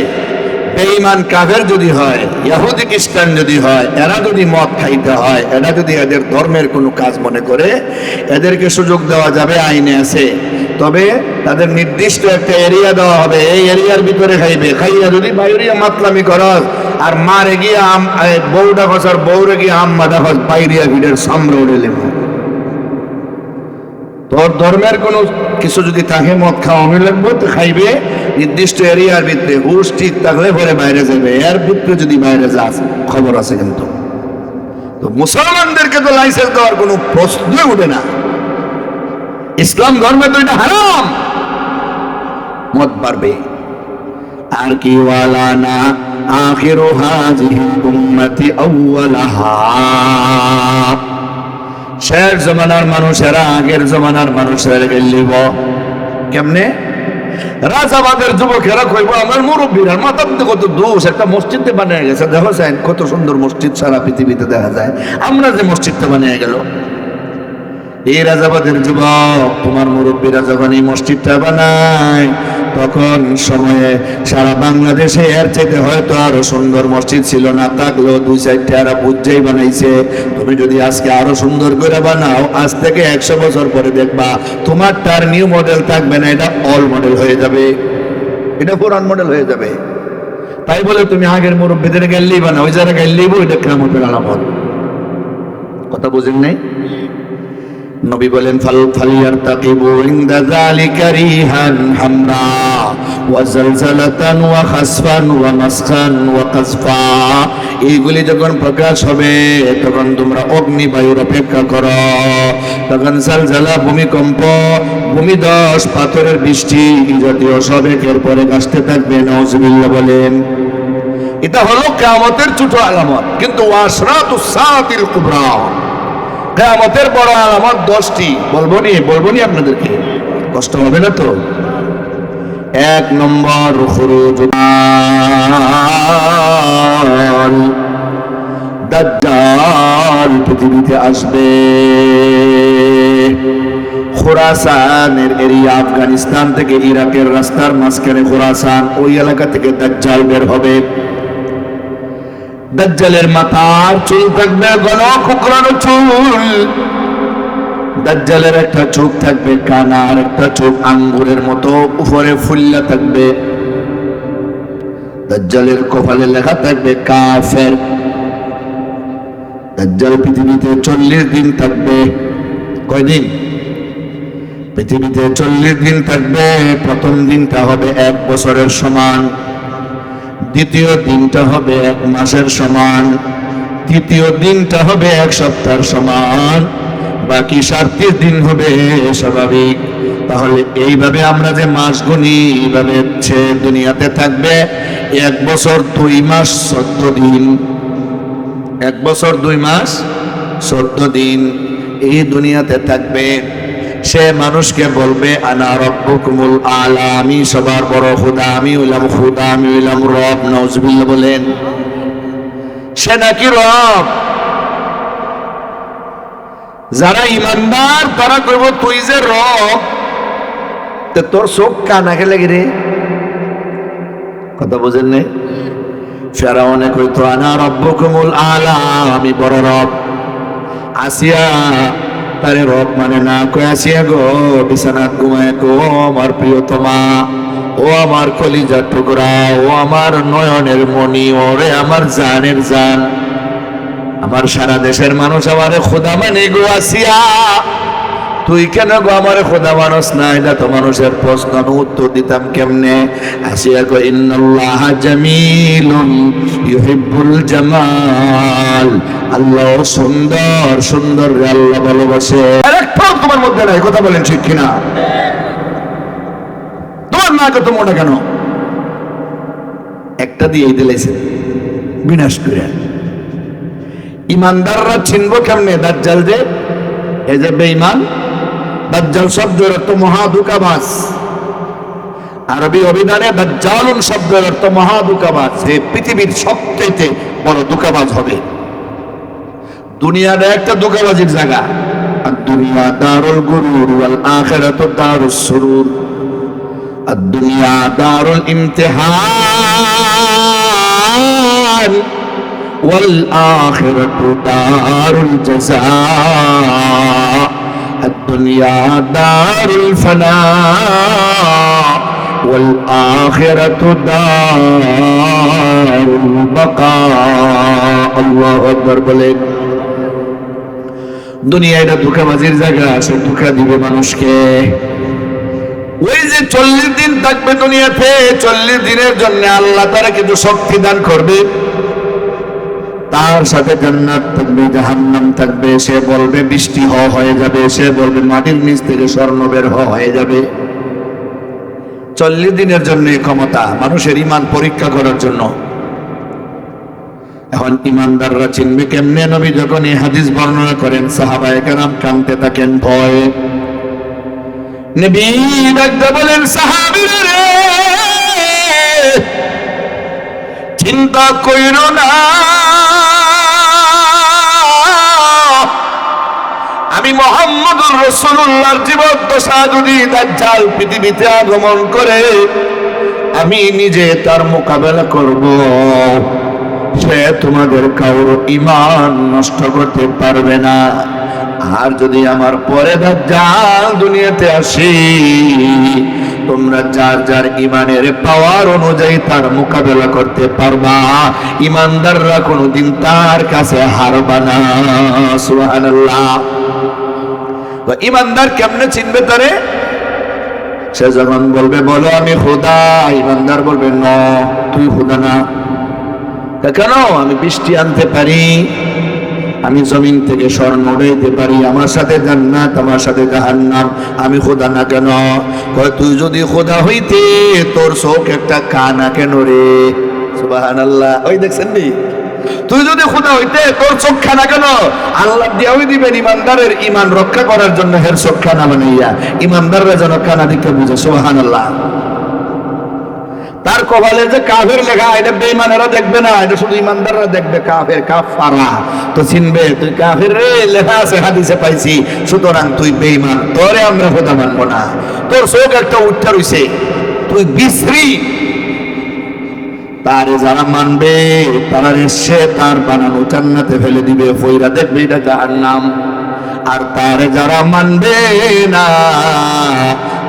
বেঈমান কাফের যদি হয়, ইহুদি খ্রিস্টান যদি হয়, এরা যদি মদ খাইতে হয়, এরা যদি এদের ধর্মের কোনো কাজ মনে করে, এদেরকে সুযোগ দেওয়া যাবে, আইনে আছে। তবে তাদের নির্দিষ্ট একটা এরিয়া দেওয়া হবে, এই এরিয়ার ভিতরে খাইবে। খাইয়া যদি বাইরিয়া মাতলামি করস আর মারে গিয়ে বউটা খসার বউরে গিয়ে মাদা খস, বাইরিয়া ভিড়ের সামনে উঠে লেবো। তোর ধর্মের কোনো কিছু যদি থাকে, মদ খাওয়া আমি লাগবো তো খাইবে, নির্দিষ্ট এরিয়ার ভিতরে। হুশ ঠিক থাকলে পরে বাইরে যাবে, এর ভিতরে যদি বাইরে যাস খবর আছে। কিন্তু তো মুসলমানদেরকে তো লাইসেন্স দেওয়ার কোনো প্রশ্নই উঠে না। ইসলাম ধর্মে তো এটা হারাম, মদ পারবে। আর কি ওয়ালানা আখিরু হাযিহি উম্মতি আউওয়ালাহা, শেষ জমানার মানুষেরা আগের জমানার মানুষের গেলিব। কেমনে? রাজাবাদের যুবকেরা কইব আমার মুরব্বীরা মাথার কত দোষ, একটা মসজিদ বানিয়ে গেছে, দেখো যায় কত সুন্দর মসজিদ সারা পৃথিবীতে দেখা যায়, আমরা যে মসজিদটা বানিয়ে গেল। এই রাজাবাদের যুবক, তোমার মুরব্বীরা যখন এই মসজিদটা বানায়, তখন সময়ে সারা বাংলাদেশে এর চাইতে হয়তো আরো সুন্দর মসজিদ ছিল না, থাকলেও দুই চারটে এরা বুঝেই বানাইছে। তুমি যদি আজকে আরো সুন্দর করে বানাও, আজ থেকে 100 বছর পরে দেখবা তোমারটার নিউ মডেল থাকবে না, এটা অল মডেল হয়ে যাবে, এটা পুরান মডেল হয়ে যাবে। তাই বলে তুমি আগের মুরব্বীদের গেলেই বানাও, ওই যারা গেলেই ওইটা কিয়ামতের আলামত। কথা বুঝেন নাই? নবী বলেন ফালইয়ারতাকিবু ইনদা যালিকা রিহান হামরা ওয়া জালজালাতান ওয়া খাসফান ওয়া মাসখান ওয়া কাসফা। এইগুলি যখন প্রকাশ হবে তখন তোমরা অগ্নিবায়ুর অপেক্ষা করো। তখন জালজালা, ভূমিকম্প, ভূমিধস, পাথরের বৃষ্টি জাতীয় সব একের পরে আসতে থাকবে। নাউজুবিল্লাহ বলেন। এটা হলো কিয়ামতের ছোট আলামত। কিন্তু ওয়াশরাতুস সাআতিল কুবরা, কিয়ামতের বড় আলামত 10টি। বলবো নি আপনাদেরকে, কষ্ট হবে না তো? 1 নম্বর, খুরুজুল দাজ্জাল পৃথিবীতে আসবে। খোরাসানের এরিয়া, আফগানিস্তান থেকে ইরাকের রাস্তার মাঝখানে খোরাসান, ওই এলাকা থেকে দাজ্জাল বের হবে। দাজ্জালের মাথার চুল থাকবে ঘন কুকরানো চুল। দাজ্জালের একটা চোখ থাকবে কানা, আর একটা চোখ আঙ্গুরের মতো উপরে ফুল্লা থাকবে। দাজ্জালের কপালে লেখা থাকবে কাফের। দাজ্জাল পৃথিবীতে 40 দিন থাকবে। কয়দিন? পৃথিবীতে 40 দিন থাকবে। প্রথম দিনটা হবে 1 বছরের সমান, দ্বিতীয় দিনটা হবে 1 মাসের সমান, তৃতীয় দিনটা হবে 1 সপ্তাহের সমান, বাকি 37 দিন হবে স্বাভাবিক। তাহলে এইভাবে আমরা যে মাস গুনি, এইভাবে সে দুনিয়াতে থাকবে 1 বছর 2 মাস 14 দিন। 1 বছর 2 মাস 14 দিন এই দুনিয়াতে থাকবে। সে মানুষকে বলবে আনা রব্বুকুমুল আলা, আমি সবার বড় খোদা, আমি হইলাম খোদা, আমি হইলাম রব। নাউজুবিল্লাহ বলেন। সে নাকি রব। যারা ইমানদার তারা কইব তুই যে রব, তোর চোখ কানা খেলে রে, কথা বুঝেন নাই? ফেরাউনে কইতো আনা রব্বুকুমুল আলা, আমি বড় রব। আসিয়া তারে রব মানে না, কই আসিয়া গো বিছানাত ঘুমায় গো আমার প্রিয়তমা, ও আমার কলিজার টুকরা, ও আমার নয়নের মণি, ওরে আমার জানের জান, আমার সারা দেশের মানুষ আমারে খোদা মানে গো আসিয়া, তুই কেন গো আমারে খোদা মানুষ না? এটা তো মানুষের প্রশ্ন, উত্তর দিতাম কেমনে? আসিয়া গো ইন্নাল্লাহ জামিলুন ইউহিব্বুল জামাল, আল্লাহ সুন্দর, সুন্দর আল্লাহ ভালোবাসে। আরেকটাও তোমার মধ্যে নাই, কথা বলেন ঠিক কিনা? তোমার না কত মনে কেন? একটা দিয়েই দিলেছে বিনাশ করে। ইমানদাররা চিনবো কেমনে দাজ্জাল যে? এই যে বেঈমান, দাজ্জাল শব্দের অর্থ মহাধোঁকাবাজ। আরবি অভিধানে দাজ্জালুন শব্দের অর্থ মহাধোঁকাবাজ। সে পৃথিবীর সবচেয়ে বড় ধোঁকাবাজ হবে। দুনিয়াটা একটা ধোঁকাবাজির জায়গা। আর দুনিয়া দারুল গুরুর ওয়াল আখিরাতু দারুস সুরুর। আর দুনিয়া দারুল ইমতিহান ওয়াল আখিরাতু দারুল জাযা। الدنيا دار الفناء والآخرة دار البقاء। الله أكبر বলেন। দুনিয়া এটা ধোঁকাবাজির জায়গা, সে ধোঁকা দিবে মানুষকে। ওই যে 40 দিন থাকবে দুনিয়াতে, 40 দিনের জন্য আল্লাহ তারা কিন্তু শক্তি দান করবে। তার সাথে জান্নাত থাকবে, জাহান্নাম থাকবে। সে বলবে বৃষ্টি হয়ে যাবে, সে বলবে মাটির নিচ থেকে স্বর্ণ বের হয়ে যাবে। 40 দিনের জন্য ক্ষমতা মানুষের ঈমান পরীক্ষা করার জন্য। এখন ঈমানদাররা চিনবে কেমনে? নবী যখন এই হাদিস বর্ণনা করেন সাহাবায়ে কেরাম কাঁদতে থাকেন ভয়ে। নবী ডাকতে বলেন সাহাবীরা রে, চিন্তা কইরো না, আমি মুহাম্মদুর রাসূলুল্লাহর জীবদ্দশা যদি দাজ্জাল পৃথিবীতে আগমন করে, আমি নিজে তার মোকাবেলা করব। সে তোমাদের কারো ঈমান নষ্ট করতে পারবে না। আর যদি আমার পরে দাজ্জাল দুনিয়াতে আসে, তোমরা যার যার ঈমানের পাওয়ার অনুযায়ী তার মোকাবেলা করতে পারবা। ঈমানদাররা কোনোদিন তার কাছে হারবা না। সুবহানাল্লাহ। ঈমানদার কেমনে চিনবে তারে? সে যখন বলবে বলো আমি খোদা, ঈমানদার বলবে ন, তুই খোদা না। কেন? আমি বৃষ্টি আনতে পারি, আমি জমিন থেকে স্বর্ণ উঠাইতে পারি, আমার সাথে জান্নাত, আমার সাথে জাহান্নাম, আমি খোদা না কেন? কয় তুই যদি খোদা হইতে তোর চোখ একটা কানা কেন রে? সুবহানাল্লাহ। ওই দেখছেন নি, তুই যদি খোদা হইতে তোর চোখ খানা কেন? আল্লাহ দিয়াই দিবেন ইমানদারের ঈমান রক্ষা করার জন্য হের চোখ খানা বানাইয়া, ইমানদাররা যেন কানা দিকে বুঝে। সুবহানাল্লাহ। তার কপালে যে কাফের লেখা, এটা বেঈমানেরা দেখবে না, এটা শুধু ইমানদাররা দেখবে। কাফের, কাফারা তো চিনবে, তুই কাফের রে লেখা আছে হাদিসে পাইছি, সুতরাং তুই বেঈমান, তোরে আমরা খোদা মানবো না। তোর চোখ একটা উঠা রইছে, তুই বিশ্রী। তারে যারা মানবে তারা সে তার বানানো জান্নাতে ফেলে দিবে, ফইরা দেখবে এটা জাহান্নাম। আর তারে যারা মানবে না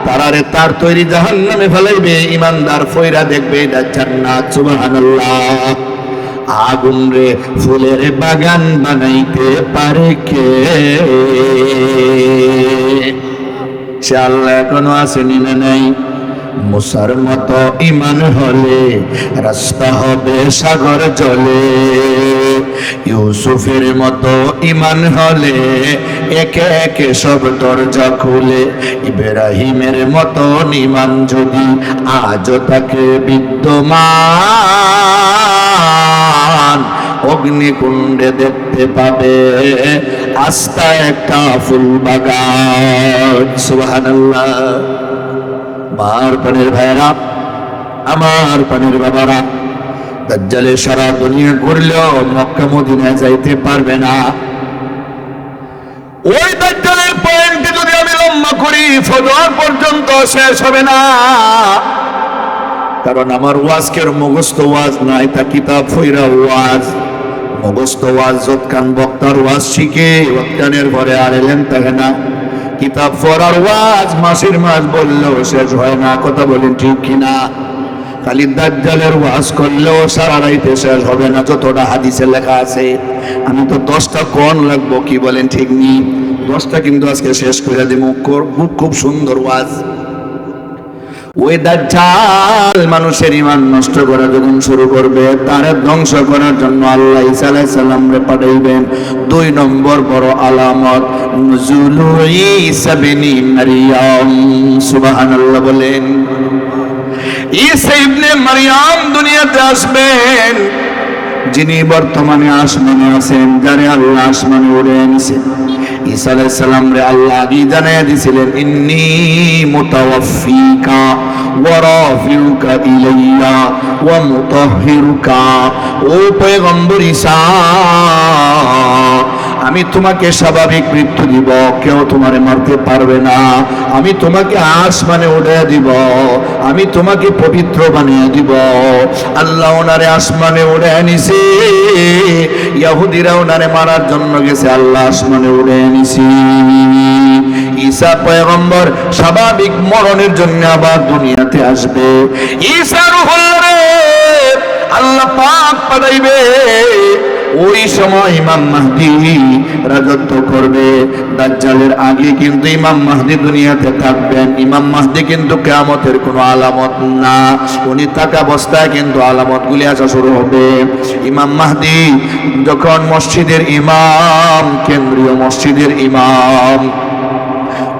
তারারে তার তৈরি জাহান্নামে ফেলাইবে। ঈমানদার ফইরা দেখবে এটা জান্নাত। সুবহানাল্লাহ। আগুন রে ফুলের বাগান বানাইতে পারে কে? সে আল্লাহ এখনো আসেনি না নাই? মুসার মতো ঈমান হলে রাস্তা হবে সাগর জলে, ইউসুফের মতো ঈমান হলে একে একে সব দরজা খুলে, ইব্রাহিমের মতো ঈমান যদি আজও তাকে বিদ্যমান, অগ্নিকুণ্ডে দেখতে পাবে আস্তা একটা ফুল বাগান। সুবহানাল্লাহ। আমার প্রাণের ভাইরা, আমার প্রাণের বাবারা, দাজ্জালে সারা দুনিয়া ঘুরলেও মক্কা মদিনায় যাইতে পারবে না। ওই দাজ্জালের পয়েন্টে যদি আমি লম্বা করি ফজর পর্যন্ত শেষ হবে না, কারণ আমার ওয়াজকের মুখস্থ ওয়াজ নাই, তা কিতাব ফইরা ওয়াজ। মুখস্থ ওয়াজ যৎকান বক্তার ওয়াজ শিখে ওৎকানের পরে আর এলেন থাকে না। কিতাব পড়ার ওয়াজ মাসের মাস বললেও শেষ হয় না, কথা বলেন ঠিক কিনা? খালি দাজ্জালের ওয়াজ করলেও সারা রাইতে শেষ হবে না, যতটা হাদিসে লেখা আছে। আমি তো 10টা কোন লাগবো, কি বলেন ঠিক নি? 10টা কিন্তু আজকে শেষ করে দিব। খুব সুন্দর ওয়াজ। ওই দাজ্জাল মানুষের ঈমান নষ্ট করা যখন শুরু করবে, তার ধ্বংস করার জন্য আল্লাহ ঈসা আলাইহিস সালাম রে পাঠাইবেন। 2 নম্বর বড় আলামত নুজুলু ঈসা ইবনে মারইয়াম। সুবহানাল্লাহ বলেন। ঈসা ইবনে মারইয়াম দুনিয়াতে আসবেন, যিনি বর্তমানে আসমানে আছেন, যারে আল্লাহ আসমানে উড়ে এনেছেন। ঈসা আলাইহিস সালাম রে আল্লাহ আগেই জানাইয়া দিয়েছিলেন, ইন্নী মুতাওয়াফফিকা ওয়া রাফিউকা ইলাইয়া ওয়া মুতাহহিরুকা। ও পয়গম্বর ঈসা, আমি তোমাকে স্বাভাবিক মৃত্যু দিব, কেউ তোমারে মারতে পারবে না। আমি তোমাকে আসমানে উঠিয়ে দিব, আমি তোমাকে পবিত্র বানিয়ে দিব। আল্লাহ ওনারে আসমানে উঠে নিছে, ইহুদিরা ওনারে মারার জন্য গেছে, আল্লাহ আসমানে উঠে নিছে। ঈসা পয়গম্বর স্বাভাবিক মরণের জন্য আবার দুনিয়াতে আসবে। ঈসা রূহুল্লাহ আল্লাহ পাক পাঠাইবে। ওই সময় ইমাম মাহদী রাজত্ব করবে। দাজ্জালের আগে কিন্তু ইমাম মাহদী দুনিয়াতে থাকবেন। ইমাম মাহদী কিন্তু কিয়ামতের কোনো আলামত না, উনি থাকা অবস্থায় কিন্তু আলামতগুলি আসা শুরু হবে। ইমাম মাহদী যখন মসজিদের ইমাম, কেন্দ্রীয় মসজিদের ইমাম,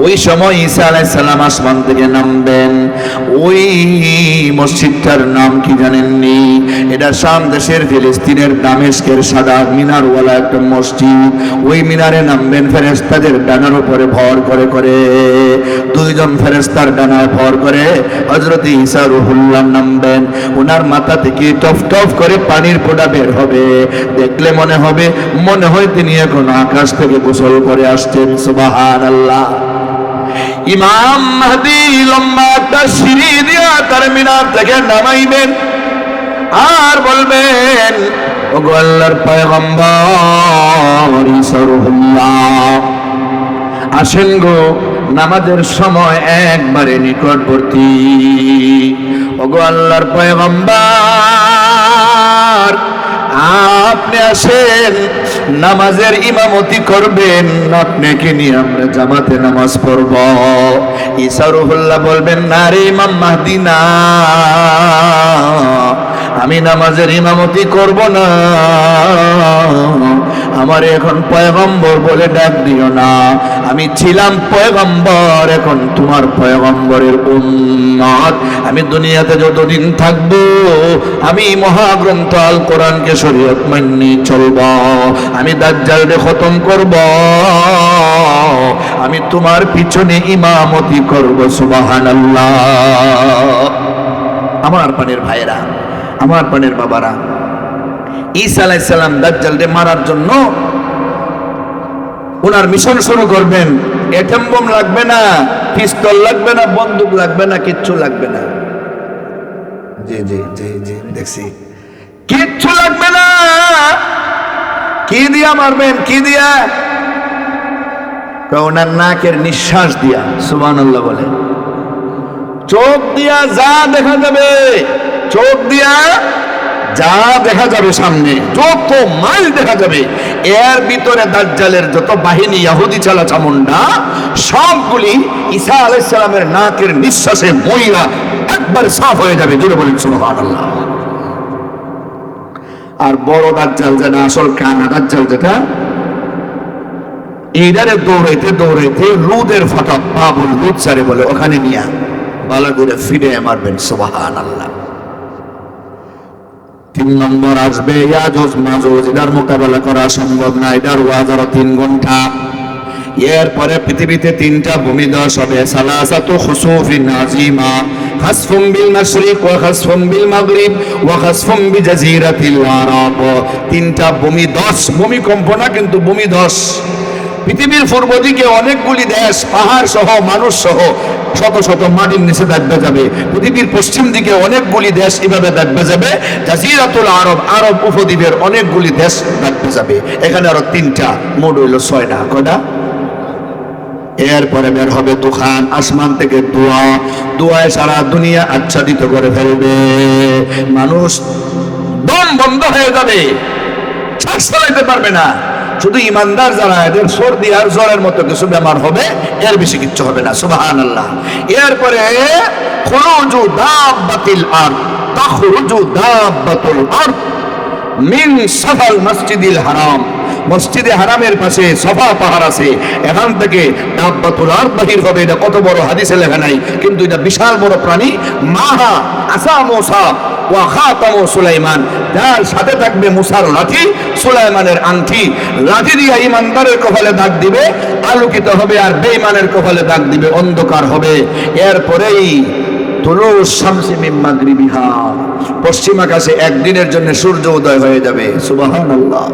ওই সময় ঈসা আলাইহিস সালাম আসমান থেকে নামবেন। ওই মসজিদটার নাম কি জানেননি? এটা শাম দেশের ফিলিস্তিনের দামেস্কের সাদা মিনারওয়ালা একটা মসজিদ। ওই মিনারে নামবেন ফেরেশতাদের ডানার উপরে ভর করে করে। 2 জন ফেরেশতার ডানায় ভর করে হযরত ঈসা রূহুল্লাহ নামবেন। ওনার মাথা থেকে টফ টফ করে পানির ফোঁটা বের হবে। দেখলে মনে হয় তিনি এখন আকাশ থেকে গোসল করে আসছেন। সুবহানাল্লাহ। ইমাম মাহদী লম্বা একটা সিঁড়ি দিয়া তার মিনার থেকে নামাইবেন আর বলবেন, ওগো আল্লাহর পয়গম্বর ঈসা রূহুল্লাহ, আসেন গো, নামাজের সময় একবারে নিকটবর্তী। ওগো আল্লাহর পয়গম্বর, আপনি আসেন, নামাজের ইমামতি করবেন, আপনাকে নিয়ে আমরা জামাতে নামাজ পড়ব। ঈসা রূহুল্লাহ বলবেন, না রে ইমাম মাহদী, না, আমি নামাজের ইমামতি করব না, আমার এখন পয়গম্বর বলে ডাক দিও না। আমি ছিলাম পয়গম্বর, এখন তোমার পয়গম্বরের উম্মত। আমি দুনিয়াতে যতদিন থাকবো, আমি মহাগ্রন্থ আল কোরআনকে শরীয়ত মানি চলব। আমি দাজ্জালকে খতম করব, আমি তোমার পিছনে ইমামতি করব। সুবহানাল্লাহ। আমার পানের ভাইরা, আমার পানের বাবারা, ঈসা আলাইহিস সালাম দাজ্জালকে মারার জন্য ওনার মিশন শুরু করবেন। এটম বোম লাগবে না, পিস্তল লাগবে না, বন্দুক লাগবে না, কিচ্ছু লাগবে না। জি জি জি জি, দেখছি, কিচ্ছু লাগবে না। কি দিয়া মারবেন? কি দিয়া? ওনার নাকের নিঃশ্বাস দিয়া। সুবহানাল্লাহ বলে। চোখ দিয়া যা দেখা যাবে, চোখ দিয়া যা দেখা যাবে, সামনে যত মাইল দেখা যাবে, এর ভিতরে দাজ্জালের যত বাহিনী, ইহুদি চালা চামুন্ডা, সবগুলি ঈসা আলাইহিস সালামের নাকের নিঃশ্বাসে মইরা একবার সাফ হয়ে যাবে। জোরে বলেন সুবহানাল্লাহ। আর বড় দাজ্জাল যেটা, আসল কানা দাজ্জাল যেটা, এইটারে দৌড়াইতে দৌড়াইতে লুদের ফাটা বাবুল লুদ সারে বলে, ওখানে নিয়ে বালা করে ফিরে মারবেন। সুবহানাল্লাহ। 3 নম্বর আসবে ইয়াজুজ মাজুজ। এটার মোকাবেলা করা সম্ভব না, এটার ওয়াজ আরো 3 ঘন্টা। এরপরে পৃথিবীতে 3টা ভূমিধস হবে। সালাসাতু খুসুফিন আযীমা, খাসফুম বিল মাশরিক ওয়া খাসফুম বিল মাগরিব ওয়া খাসফুম বিজাজিরাতিল আরব। 3টা ভূমিধস, ভূমিকম্প না কিন্তু ভূমিধস। পৃথিবীর পূর্ব দিকে অনেকগুলি দেশ, পাহাড় সহ, মানুষ সহ শত শত মাটির নিচে দাববে যাবে। পৃথিবীর পশ্চিম দিকে অনেকগুলি দেশ এভাবে দাববে যাবে। জাজিরাতুল আরব, আরব উপদ্বীপের অনেকগুলি দেশ দাববে যাবে। এখানে আরো 3টা, মোট হইল 6টা। কয়টা? এরপরে বের হবে তুফান, আসমান থেকে ধোঁয়া, ধোঁয়ায় সারা দুনিয়া আচ্ছাদিত করে ফেলবে। মানুষ দম বন্ধ হয়ে যাবে, শ্বাস চালাইতে পারবে না। শুধু ইমানদার যারা, এদের সর্দি আর জ্বরের মতো কিছু বেমার হবে, এর বেশি কিচ্ছু হবে না। সুবহানাল্লাহ। এরপরে খুরুজু দাব্বাতিল আরদ, তাখরুজু দাব্বাতুল আরদ মিন সাফাল মসজিদিল হারাম। মসজিদে হারামের পাশে সফা পাহাড় আছে, এখান থেকে দাব্বাতুল আরদ বাহির হবে। এটা কত বড় হাদিসে লেখা নাই, কিন্তু এটা বিশাল বড় প্রাণী। মাহা আসা মুসা ওয়া খাতামু সুলাইমান, যার সাথে থাকবে মুসার লাঠি, সুলাইমানের আংটি। লাঠি দিয়ে ইমানদারের কপালে দাগ দিবে, আলোকিত হবে, আর বেঈমানের কপালে দাগ দিবে, অন্ধকার হবে। এরপরেই পশ্চিম আকাশে একদিনের জন্য সূর্য উদয় হয়ে যাবে। সুবহানাল্লাহ।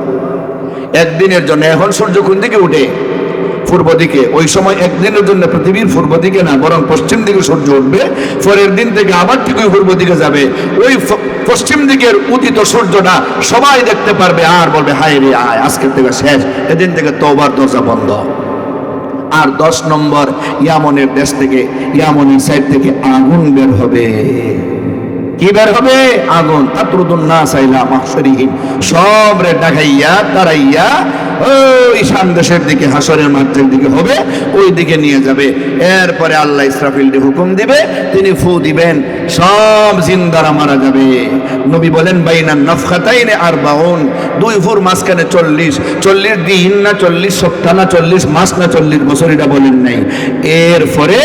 একদিনের জন্য। এখন সূর্য কোন দিকে উঠে? পূর্ব দিকে। ওই সময় একদিনের জন্য পৃথিবীর পূর্ব দিকে না, বরং পশ্চিম দিকে সূর্য উঠবে। পরের দিন থেকে আবার ঠিক ওই পূর্ব দিকে যাবে। ওই পশ্চিম দিকের উদিত সূর্যটা সবাই দেখতে পারবে, আর বলবে হায় রে আয়, আজকের থেকে শেষ। এদিন থেকে তওবার দরজা বন্ধ। আর 10 নম্বর, ইয়ামনের দেশ থেকে, ইয়ামনের সাইড থেকে আগুন বের হবে। কি বের হবে? আগুন। আতরুদুন নাস ইলা মাহশরিহিম, সবরে ডাকাইয়া তারাইয়া ওই শাম দেশের দিকে, হাসরের মাঠের দিকে হবে, ওই দিকে নিয়ে যাবে। এরপরে আল্লাহ ইসরাফিলকে হুকুম দিবে, তিনি ফু দিবেন, সব জিন্দারা মারা যাবে। নবী বলেন বাইনান নাফখাতাইনে আরবাউন, 2 ফুর মাঝখানে 40 দিন না 40 সপ্তাহ না 40 মাস না 40 বছর, এটা বলেন নাই। এরপরে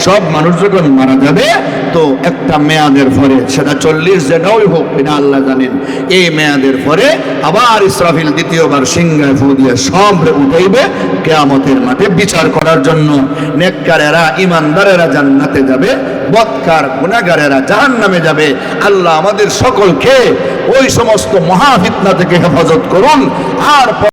সব মানুষ যখন মারা যাবে, তো একটা মেয়াদের পরে, সেটা 40 যেটাই হোক, এটা আল্লাহ জানেন, এই মেয়াদের পরে আবার ইসরাফিল দ্বিতীয়বার সিংহায় ফু দিয়ে সবরে উঠাইবে কিয়ামতের মাঠে বিচার করার জন্য। নেককারেরা, ইমানদারেরা জান্নাতে যাবে, বদকার গুনাহগারেরা জাহান্নামে যাবে। আল্লাহ আমাদের সকলকে ওই সমস্ত মহা ফিতনা থেকে হেফাজত করুন। আর